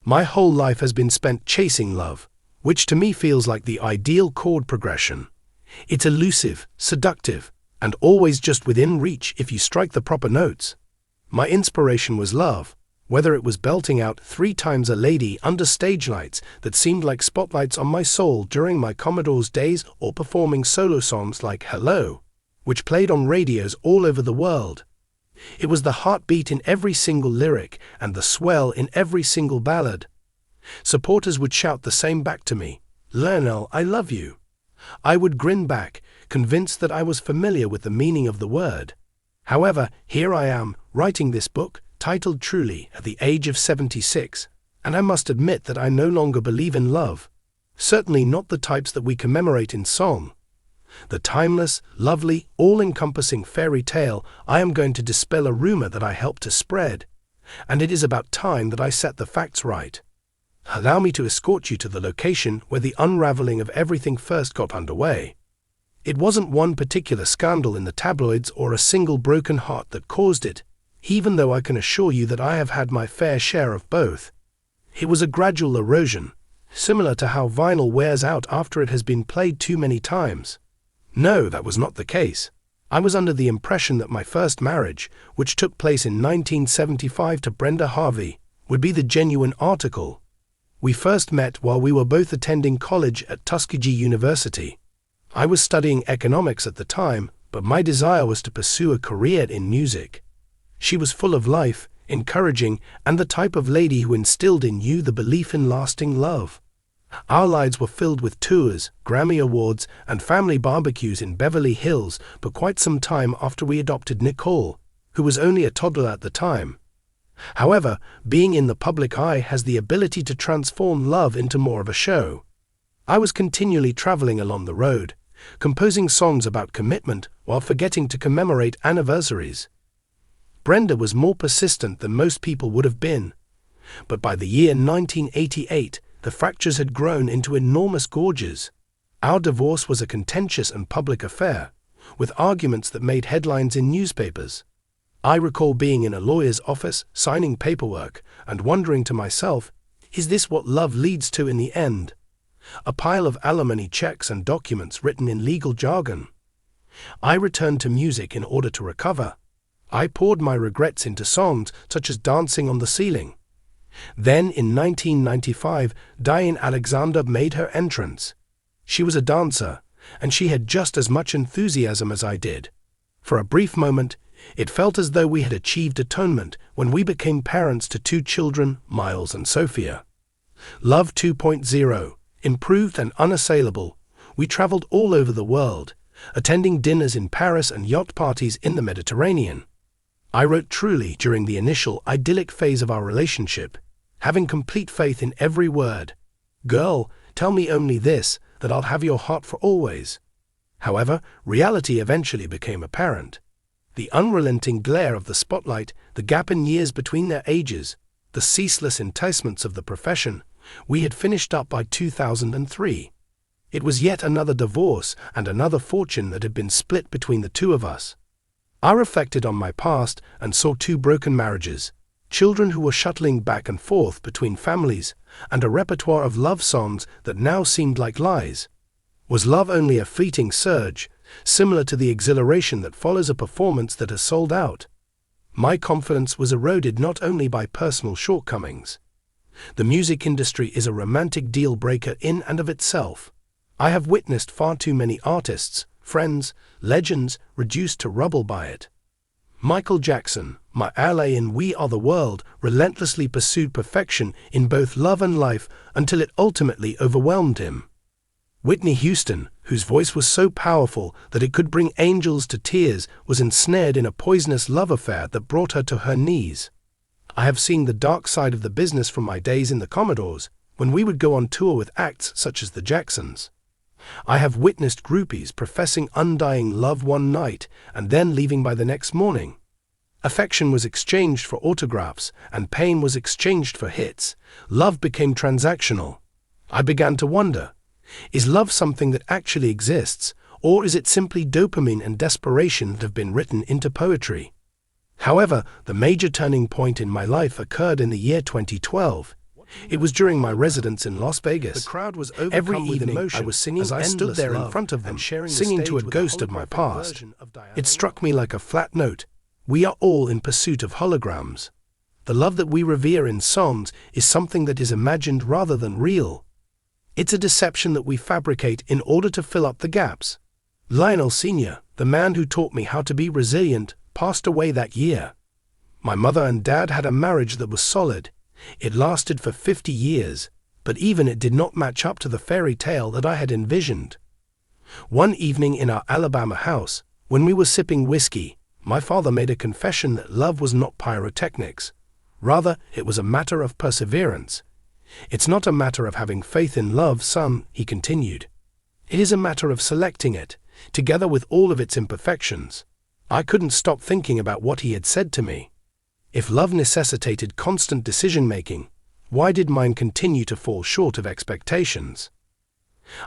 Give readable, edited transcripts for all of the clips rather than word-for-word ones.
My whole life has been spent chasing love, which to me feels like the ideal chord progression. It's elusive, seductive, and always just within reach if you strike the proper notes. My inspiration was love, whether it was belting out 3 times a lady under stage lights that seemed like spotlights on my soul during my Commodore's days, or performing solo songs like Hello, which played on radios all over the world. It was the heartbeat in every single lyric and the swell in every single ballad. Supporters would shout the same back to me, "Lionel, I love you." I would grin back, convinced that I was familiar with the meaning of the word. However, here I am, writing this book, titled Truly, at the age of 76, and I must admit that I no longer believe in love. Certainly not the types that we commemorate in song. The timeless, lovely, all-encompassing fairy tale I am going to dispel a rumor that I helped to spread, and it is about time that I set the facts right. Allow me to escort you to the location where the unraveling of everything first got underway. It wasn't one particular scandal in the tabloids or a single broken heart that caused it, even though I can assure you that I have had my fair share of both. It was a gradual erosion, similar to how vinyl wears out after it has been played too many times. No, that was not the case. I was under the impression that my first marriage, which took place in 1975 to Brenda Harvey, would be the genuine article. We first met while we were both attending college at Tuskegee University. I was studying economics at the time, but my desire was to pursue a career in music. She was full of life, encouraging, and the type of lady who instilled in you the belief in lasting love. Our lives were filled with tours, Grammy Awards, and family barbecues in Beverly Hills for quite some time after we adopted Nicole, who was only a toddler at the time. However, being in the public eye has the ability to transform love into more of a show. I was continually traveling along the road, composing songs about commitment while forgetting to commemorate anniversaries. Brenda was more persistent than most people would have been, but by the year 1988, the fractures had grown into enormous gorges. Our divorce was a contentious and public affair, with arguments that made headlines in newspapers. I recall being in a lawyer's office, signing paperwork, and wondering to myself, is this what love leads to in the end? A pile of alimony checks and documents written in legal jargon. I returned to music in order to recover. I poured my regrets into songs such as Dancing on the Ceiling. Then, in 1995, Diane Alexander made her entrance. She was a dancer, and she had just as much enthusiasm as I did. For a brief moment, it felt as though we had achieved atonement when we became parents to 2 children, Miles and Sophia. Love 2.0, improved and unassailable, we traveled all over the world, attending dinners in Paris and yacht parties in the Mediterranean. I wrote Truly during the initial idyllic phase of our relationship, having complete faith in every word. Girl, tell me only this, that I'll have your heart for always. However, reality eventually became apparent. The unrelenting glare of the spotlight, the gap in years between their ages, the ceaseless enticements of the profession, we had finished up by 2003. It was yet another divorce and another fortune that had been split between the two of us. I reflected on my past and saw 2 broken marriages, children who were shuttling back and forth between families, and a repertoire of love songs that now seemed like lies. Was love only a fleeting surge, similar to the exhilaration that follows a performance that has sold out? My confidence was eroded not only by personal shortcomings. The music industry is a romantic deal-breaker in and of itself. I have witnessed far too many artists, friends, legends reduced to rubble by it. Michael Jackson, my ally in We Are the World, relentlessly pursued perfection in both love and life until it ultimately overwhelmed him. Whitney Houston, whose voice was so powerful that it could bring angels to tears, was ensnared in a poisonous love affair that brought her to her knees. I have seen the dark side of the business from my days in the Commodores, when we would go on tour with acts such as the Jacksons. I have witnessed groupies professing undying love one night and then leaving by the next morning. Affection was exchanged for autographs, and pain was exchanged for hits. Love became transactional. I began to wonder, is love something that actually exists, or is it simply dopamine and desperation that have been written into poetry? However, the major turning point in my life occurred in the year 2012. It was during my residence in Las Vegas. The crowd was overcome every evening with emotion I was singing as I stood there in front of them, singing to a ghost of my past. It struck me like a flat note. We are all in pursuit of holograms. The love that we revere in songs is something that is imagined rather than real. It's a deception that we fabricate in order to fill up the gaps. Lionel Sr., the man who taught me how to be resilient, passed away that year. My mother and dad had a marriage that was solid. It lasted for 50 years, but even it did not match up to the fairy tale that I had envisioned. One evening in our Alabama house, when we were sipping whiskey, my father made a confession that love was not pyrotechnics. Rather, it was a matter of perseverance. It's not a matter of having faith in love, son, he continued. It is a matter of selecting it, together with all of its imperfections. I couldn't stop thinking about what he had said to me. If love necessitated constant decision-making, why did mine continue to fall short of expectations?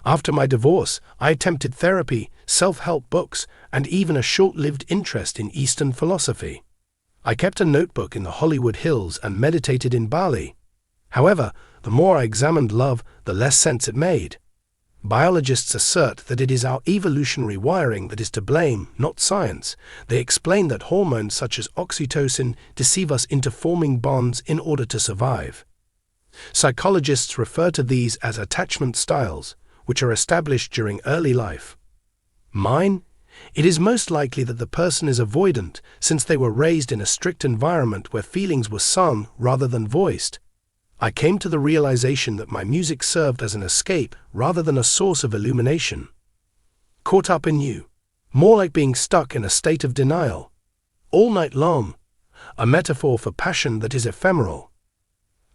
After my divorce, I attempted therapy, self-help books, and even a short-lived interest in Eastern philosophy. I kept a notebook in the Hollywood Hills and meditated in Bali. However, the more I examined love, the less sense it made. Biologists assert that it is our evolutionary wiring that is to blame, not science. They explain that hormones such as oxytocin deceive us into forming bonds in order to survive. Psychologists refer to these as attachment styles, which are established during early life. Mine? It is most likely that the person is avoidant, since they were raised in a strict environment where feelings were sung rather than voiced. I came to the realization that my music served as an escape rather than a source of illumination. Caught up in you. More like being stuck in a state of denial. All night long. A metaphor for passion that is ephemeral.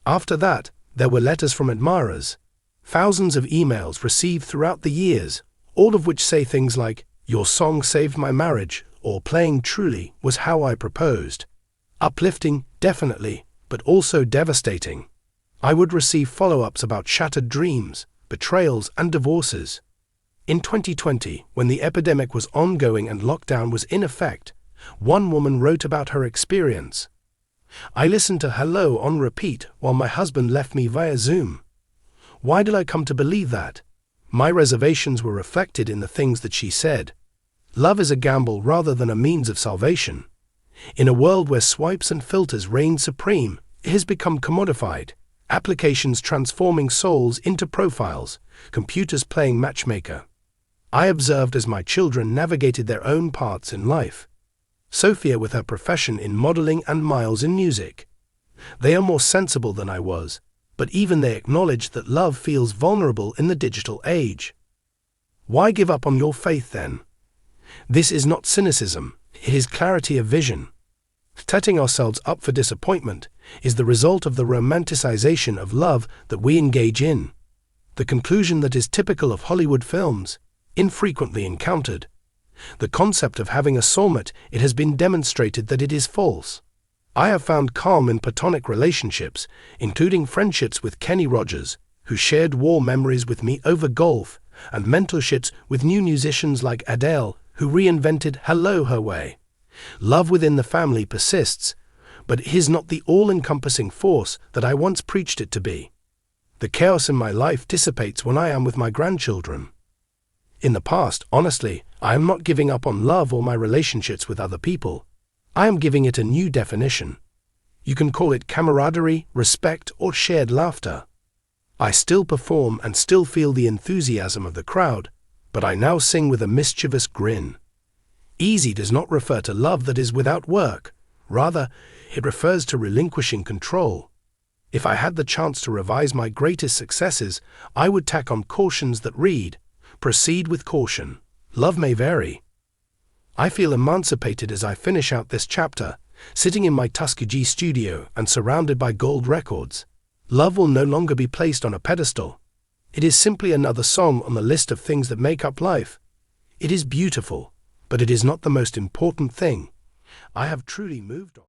After that, there were letters from admirers. Thousands of emails received throughout the years, all of which say things like, "Your song saved my marriage," or "Playing truly was how I proposed." Uplifting, definitely, but also devastating. I would receive follow-ups about shattered dreams, betrayals, and divorces. In 2020, when the epidemic was ongoing and lockdown was in effect, one woman wrote about her experience. I listened to Hello on repeat while my husband left me via Zoom. Why did I come to believe that? My reservations were reflected in the things that she said. Love is a gamble rather than a means of salvation. In a world where swipes and filters reign supreme, it has become commodified. Applications transforming souls into profiles, computers playing matchmaker. I observed as my children navigated their own paths in life. Sophia with her profession in modeling and Miles in music. They are more sensible than I was, but even they acknowledge that love feels vulnerable in the digital age. Why give up on your faith then? This is not cynicism, it is clarity of vision. Setting ourselves up for disappointment is the result of the romanticization of love that we engage in. The conclusion that is typical of Hollywood films, infrequently encountered. The concept of having a soulmate, it has been demonstrated that it is false. I have found calm in platonic relationships, including friendships with Kenny Rogers, who shared war memories with me over golf, and mentorships with new musicians like Adele, who reinvented Hello her way. Love within the family persists, but it is not the all-encompassing force that I once preached it to be. The chaos in my life dissipates when I am with my grandchildren. In the past, honestly, I am not giving up on love or my relationships with other people. I am giving it a new definition. You can call it camaraderie, respect, or shared laughter. I still perform and still feel the enthusiasm of the crowd, but I now sing with a mischievous grin. Easy does not refer to love that is without work. Rather, it refers to relinquishing control. If I had the chance to revise my greatest successes, I would tack on cautions that read, "Proceed with caution. Love may vary." I feel emancipated as I finish out this chapter, sitting in my Tuskegee studio and surrounded by gold records. Love will no longer be placed on a pedestal. It is simply another song on the list of things that make up life. It is beautiful, but it is not the most important thing. I have truly moved on.